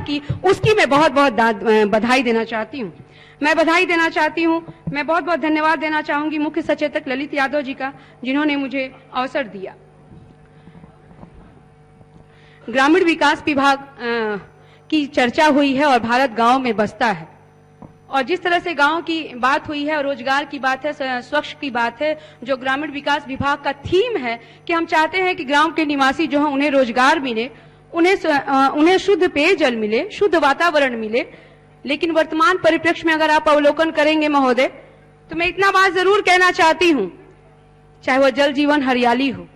की, उसकी मैं बहुत बहुत बधाई देना चाहती हूँ। मैं बधाई देना चाहती हूँ, मैं बहुत बहुत धन्यवाद देना चाहूंगी मुख्य सचेतक ललित यादव जी का, जिन्होंने मुझे अवसर दिया। ग्रामीण विकास विभाग की चर्चा हुई है और भारत गांव में बसता है, और जिस तरह से गांव की बात हुई है और रोजगार की बात है, स्वच्छ की बात है, जो ग्रामीण विकास विभाग का थीम है कि हम चाहते हैं कि गांव के निवासी जो हैं उन्हें रोजगार मिले, उन्हें शुद्ध पेयजल मिले, शुद्ध वातावरण मिले। लेकिन वर्तमान परिप्रेक्ष्य में अगर आप अवलोकन करेंगे महोदय, तो मैं इतना बात जरूर कहना चाहती हूं, चाहे वो जल जीवन हरियाली हो,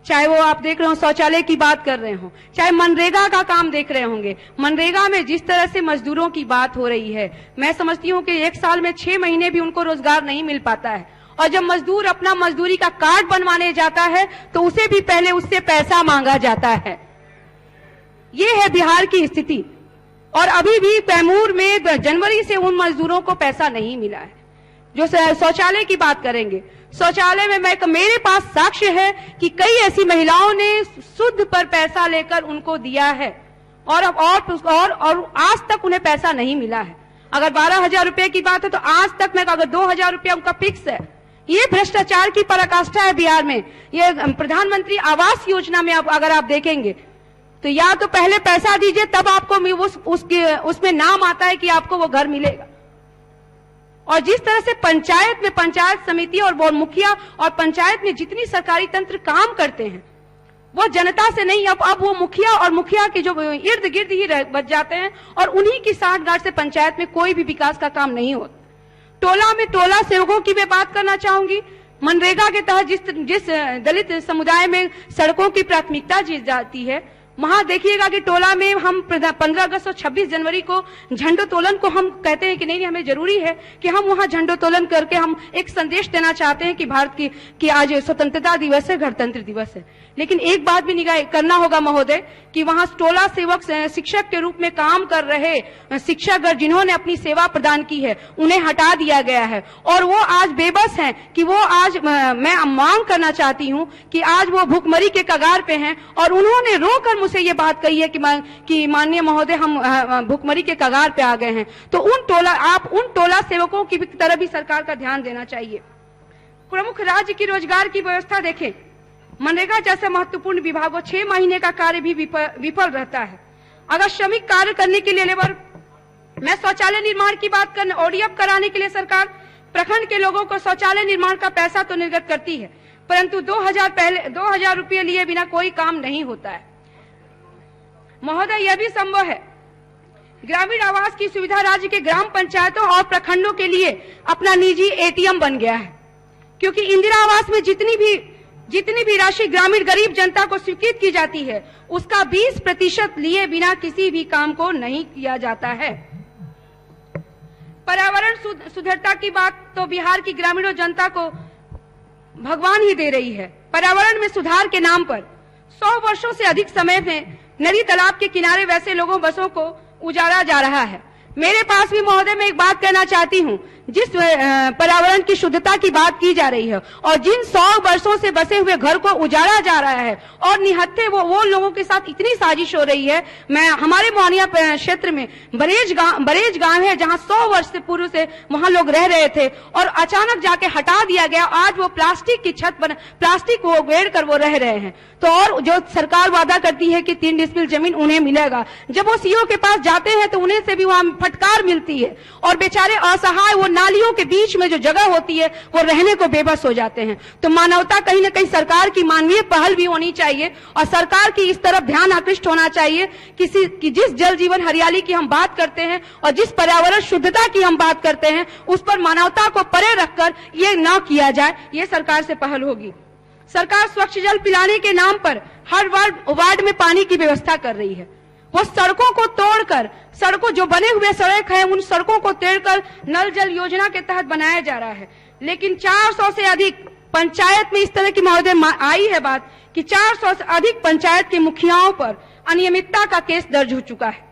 चाहे वो आप देख रहे हो शौचालय की बात कर रहे हो, चाहे मनरेगा का काम देख रहे होंगे। मनरेगा में जिस तरह से मजदूरों की बात हो रही है, मैं समझती हूँ कि एक साल में 6 महीने भी उनको रोजगार नहीं मिल पाता है, और जब मजदूर अपना मजदूरी का कार्ड बनवाने जाता है तो उसे भी पहले उससे पैसा मांगा जाता है। ये है बिहार की स्थिति, और अभी भी कैमूर में जनवरी से उन मजदूरों को पैसा नहीं मिला है। जो शौचालय की बात करेंगे, शौचालय में मेरे पास साक्ष्य है कि कई ऐसी महिलाओं ने शुद्ध पर पैसा लेकर उनको दिया है, और आज तक उन्हें पैसा नहीं मिला है। अगर 12,000 रुपए की बात है तो आज तक में अगर 2,000 रुपया उनका फिक्स है। ये भ्रष्टाचार की पराकाष्ठा है बिहार में। ये प्रधानमंत्री आवास योजना में अगर आप देखेंगे तो या तो पहले पैसा दीजिए तब आपको उसमें नाम आता है कि आपको वो घर मिलेगा। और जिस तरह से पंचायत में पंचायत समिति और मुखिया और पंचायत में जितनी सरकारी तंत्र काम करते हैं वो जनता से नहीं, अब वो मुखिया के जो इर्द गिर्द ही बच जाते हैं, और उन्हीं की साठगांठ से पंचायत में कोई भी विकास का काम नहीं होता। टोला में टोला सेवकों की मैं बात करना चाहूंगी। मनरेगा के तहत जिस दलित समुदाय में सड़कों की प्राथमिकता दी जाती है, वहां देखिएगा कि टोला में हम 15 अगस्त और 26 जनवरी को झंडोत्तोलन को हम कहते हैं कि नहीं हमें जरूरी है कि हम वहां झंडोत्तोलन करके हम एक संदेश देना चाहते हैं कि भारत की आज स्वतंत्रता दिवस है, गणतंत्र दिवस है। लेकिन एक बात भी निगाह करना होगा महोदय कि वहां टोला सेवक शिक्षक के रूप में काम कर रहे शिक्षकगण जिन्होंने अपनी सेवा प्रदान की है उन्हें हटा दिया गया है, और वो आज बेबस हैं कि वो आज मैं मांग करना चाहती हूं कि आज वो भूखमरी के कगार पे हैं, और उन्होंने रोकर मुझसे ये बात कही है कि माननीय महोदय हम भूखमरी के कगार पे आ गए हैं। तो उन टोला सेवकों की तरफ भी सरकार का ध्यान देना चाहिए। प्रमुख राज्य की रोजगार की व्यवस्था देखें, मनरेगा जैसे महत्वपूर्ण विभाग वो 6 महीने का कार्य भी विफल रहता है। अगर श्रमिक कार्य करने के लिए लेबर, मैं शौचालय निर्माण की बात करने, ओडीएफ कराने के लिए सरकार प्रखंड के लोगों को शौचालय निर्माण का पैसा तो निर्गत करती है, परंतु 2,000 रुपये लिए बिना कोई काम नहीं होता है। महोदय यह भी संभव है, ग्रामीण आवास की सुविधा राज्य के ग्राम पंचायतों और प्रखंडों के लिए अपना निजी एटीएम बन गया है, क्योंकि इंदिरा आवास में जितनी भी राशि ग्रामीण गरीब जनता को स्वीकृत की जाती है उसका 20% लिए बिना किसी भी काम को नहीं किया जाता है। पर्यावरण सुधरता की बात तो बिहार की ग्रामीण जनता को भगवान ही दे रही है। पर्यावरण में सुधार के नाम पर 100 वर्षों से अधिक समय में नदी तालाब के किनारे वैसे लोगों बसों को उजाड़ा जा रहा है। मेरे पास भी महोदय मैं एक बात कहना चाहती हूँ, जिस पर्यावरण की शुद्धता की बात की जा रही है और जिन 100 वर्षों से बसे हुए घर को उजाड़ा जा रहा है और निहत्थे वो लोगों के साथ इतनी साजिश हो रही है। मैं हमारे मोहनिया क्षेत्र में बरेज गांव है जहां 100 वर्ष से पूर्व से वहां लोग रह रहे थे और अचानक जाके हटा दिया गया। आज वो प्लास्टिक की छत बना, प्लास्टिक को घेर कर वो रह रहे हैं। तो और जो सरकार वादा करती है कि 3 डिसमिल जमीन उन्हें मिलेगा, जब वो सीओ के पास जाते हैं तो उन्हें से भी वहां फटकार मिलती है और बेचारे असहाय वो नालियों के बीच में जो जगह होती है वो रहने को बेबस हो जाते हैं। तो मानवता कहीं न कहीं सरकार की मानवीय पहल भी होनी चाहिए और सरकार की इस तरफ ध्यान आकृष्ट होना चाहिए कि जिस जल जीवन हरियाली की हम बात करते हैं और जिस पर्यावरण शुद्धता की हम बात करते हैं उस पर मानवता को परे रखकर ये न किया जाए, ये सरकार से पहल होगी। सरकार स्वच्छ जल पिलाने के नाम पर हर वार्ड में पानी की व्यवस्था कर रही है। वो सड़कों को तोड़कर, सड़कों जो बने हुए सड़क हैं उन सड़कों को तोड़कर नल जल योजना के तहत बनाया जा रहा है। लेकिन 400 से अधिक पंचायत में इस तरह की महोदय आई है बात कि 400 से अधिक पंचायत के मुखियाओं पर अनियमितता का केस दर्ज हो चुका है।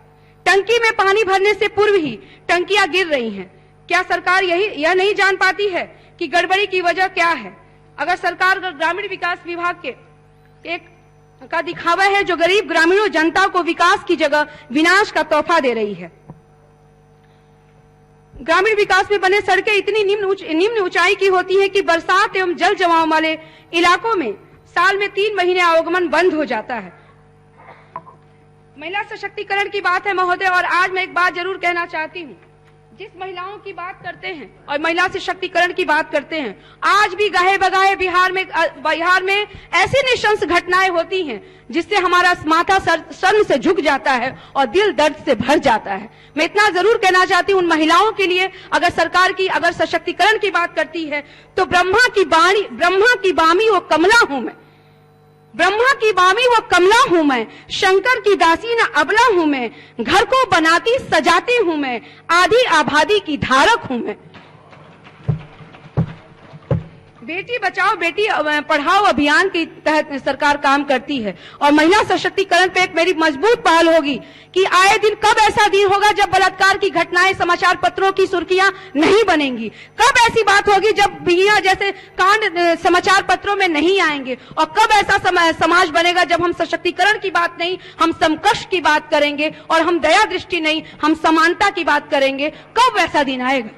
टंकी में पानी भरने से पूर्व ही टंकियां गिर रही हैं। क्या सरकार यह नहीं जान पाती है कि गड़बड़ी की वजह क्या है? अगर सरकार ग्रामीण विकास विभाग के एक का दिखावा है जो गरीब ग्रामीणों जनता को विकास की जगह विनाश का तोहफा दे रही है। ग्रामीण विकास में बने सड़कें इतनी निम्न ऊंचाई की होती हैं कि बरसात एवं जल जमाव वाले इलाकों में साल में 3 महीने आवागमन बंद हो जाता है। महिला सशक्तिकरण की बात है महोदय, और आज मैं एक बात जरूर कहना चाहती हूँ। जिस महिलाओं की बात करते हैं और महिला सशक्तिकरण की बात करते हैं, आज भी गाहे बगाहे बिहार में ऐसी नृशंस घटनाएं होती हैं जिससे हमारा माथा शर्म से झुक जाता है और दिल दर्द से भर जाता है। मैं इतना जरूर कहना चाहती हूँ उन महिलाओं के लिए, अगर सरकार की अगर सशक्तिकरण की बात करती है तो ब्रह्मा की बामी वो कमला हूं मैं, ब्रह्मा की बामी वो कमला हूं मैं, शंकर की दासी न अबला हूं मैं, घर को बनाती सजाती हूं मैं, आधी आबादी की धारक हूं मैं। बेटी बचाओ बेटी पढ़ाओ अभियान के तहत सरकार काम करती है और महिला सशक्तिकरण पे एक मेरी मजबूत पहल होगी कि आए दिन कब ऐसा दिन होगा जब बलात्कार की घटनाएं समाचार पत्रों की सुर्खियां नहीं बनेंगी, कब ऐसी बात होगी जब बिहिया जैसे कांड समाचार पत्रों में नहीं आएंगे, और कब ऐसा समाज बनेगा जब हम सशक्तिकरण की बात नहीं हम समकक्ष की बात करेंगे और हम दया दृष्टि नहीं हम समानता की बात करेंगे, कब वैसा दिन आएगा।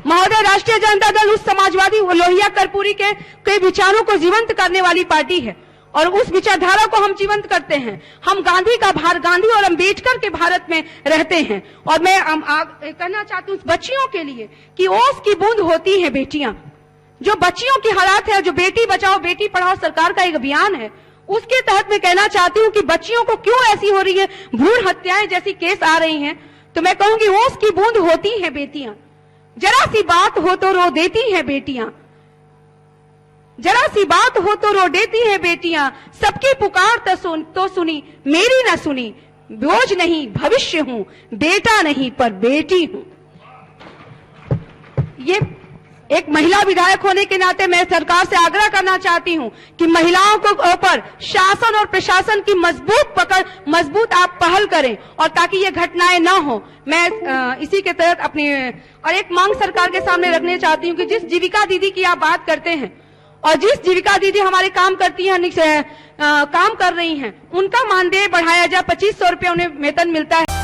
महोदय, राष्ट्रीय जनता दल उस समाजवादी लोहिया कर्पूरी के विचारों को जीवंत करने वाली पार्टी है और उस विचारधारा को हम जीवंत करते हैं। हम गांधी और अम्बेडकर के भारत में रहते हैं और मैं कहना चाहती हूँ बच्चियों के लिए कि ओस की बूंद होती है बेटियां। जो बच्चियों की हालात है, जो बेटी बचाओ बेटी पढ़ाओ सरकार का एक अभियान है, उसके तहत मैं कहना चाहती हूँ कि बच्चियों को क्यों ऐसी हो रही है, भ्रूण हत्याएं जैसी केस आ रही हैं, तो मैं कहूंगी ओस की बूंद होती है बेटियां। जरा सी बात हो तो रो देती हैं बेटियां, जरा सी बात हो तो रो देती हैं बेटियां, सबकी पुकार तो सुनी मेरी न सुनी, बोझ नहीं भविष्य हूं, बेटा नहीं पर बेटी हूं। ये एक महिला विधायक होने के नाते मैं सरकार से आग्रह करना चाहती हूं कि महिलाओं को ऊपर शासन और प्रशासन की मजबूत आप पहल करें और ताकि ये घटनाएं ना हो। मैं इसी के तहत अपनी और एक मांग सरकार के सामने रखने चाहती हूं कि जिस जीविका दीदी की आप बात करते हैं और जिस जीविका दीदी हमारे काम करती हैं काम कर रही हैं, उनका मानदेय बढ़ाया जाए। 2500 रुपये उन्हें वेतन मिलता है।